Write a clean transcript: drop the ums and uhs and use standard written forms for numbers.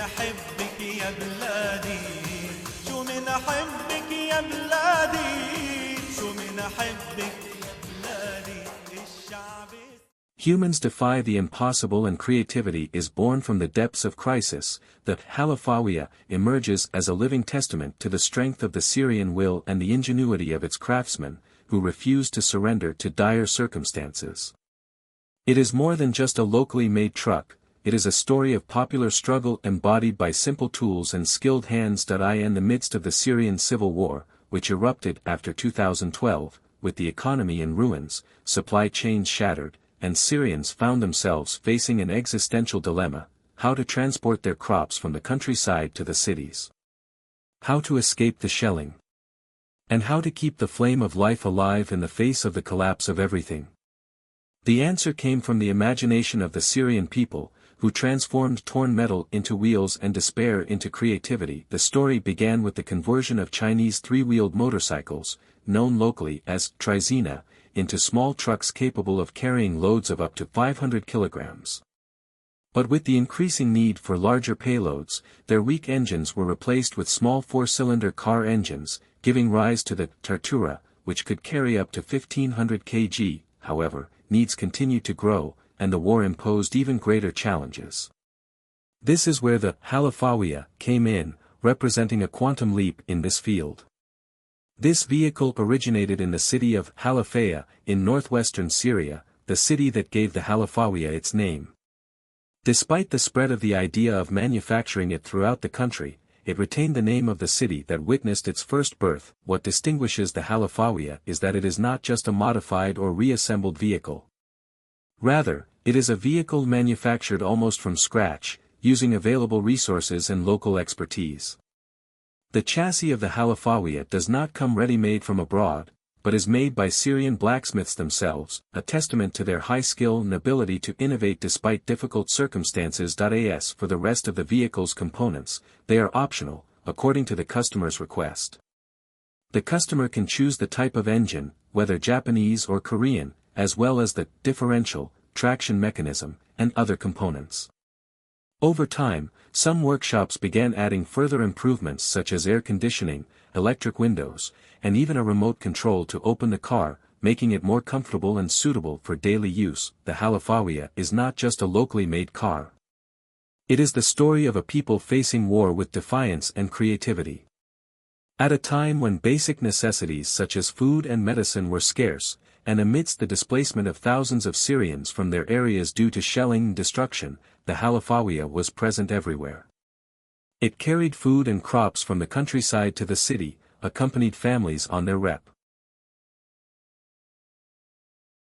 أحبك يا بلادي شو من أحبك يا بلادي شو من أحبك بلادي الشعب. Humans defy the impossible and creativity is born from the depths of crisis. The Al-Halfawiya emerges as a living testament to the strength of the Syrian will and the ingenuity of its craftsmen, who refuse to surrender to dire circumstances. It is more than just a locally made truck, it is a story of popular struggle embodied by simple tools and skilled hands. In the midst of the Syrian civil war, which erupted after 2012, with the economy in ruins, supply chains shattered, and Syrians found themselves facing an existential dilemma: how to transport their crops from the countryside to the cities, how to escape the shelling, and how to keep the flame of life alive in the face of the collapse of everything. The answer came from the imagination of the Syrian people, who transformed torn metal into wheels and despair into creativity. The story began with the conversion of Chinese three-wheeled motorcycles, known locally as trizina, into small trucks capable of carrying loads of up to 500 kilograms. But with the increasing need for larger payloads, their weak engines were replaced with small four-cylinder car engines, giving rise to the Tartura, which could carry up to 1,500 kg. However, needs continued to grow, and the war imposed even greater challenges. This is where the Al-Halfawiya came in, representing a quantum leap in this field. This vehicle originated in the city of Al-Halfawiya, in northwestern Syria, the city that gave the Al-Halfawiya its name. Despite the spread of the idea of manufacturing it throughout the country, it retained the name of the city that witnessed its first birth. What distinguishes the Al-Halfawiya is that it is not just a modified or reassembled vehicle. Rather, it is a vehicle manufactured almost from scratch, using available resources and local expertise. The chassis of the Al-Halfawiya does not come ready-made from abroad, but is made by Syrian blacksmiths themselves, a testament to their high skill and ability to innovate despite difficult circumstances. As for the rest of the vehicle's components, they are optional, according to the customer's request. The customer can choose the type of engine, whether Japanese or Korean, as well as the differential, traction mechanism, and other components. Over time, some workshops began adding further improvements such as air conditioning, electric windows, and even a remote control to open the car, making it more comfortable and suitable for daily use. The Al-Halfawiya is not just a locally made car. It is the story of a people facing war with defiance and creativity. At a time when basic necessities such as food and medicine were scarce, and amidst the displacement of thousands of Syrians from their areas due to shelling and destruction, the Al-Halfawiya was present everywhere. It carried food and crops from the countryside to the city, accompanied families on their rep.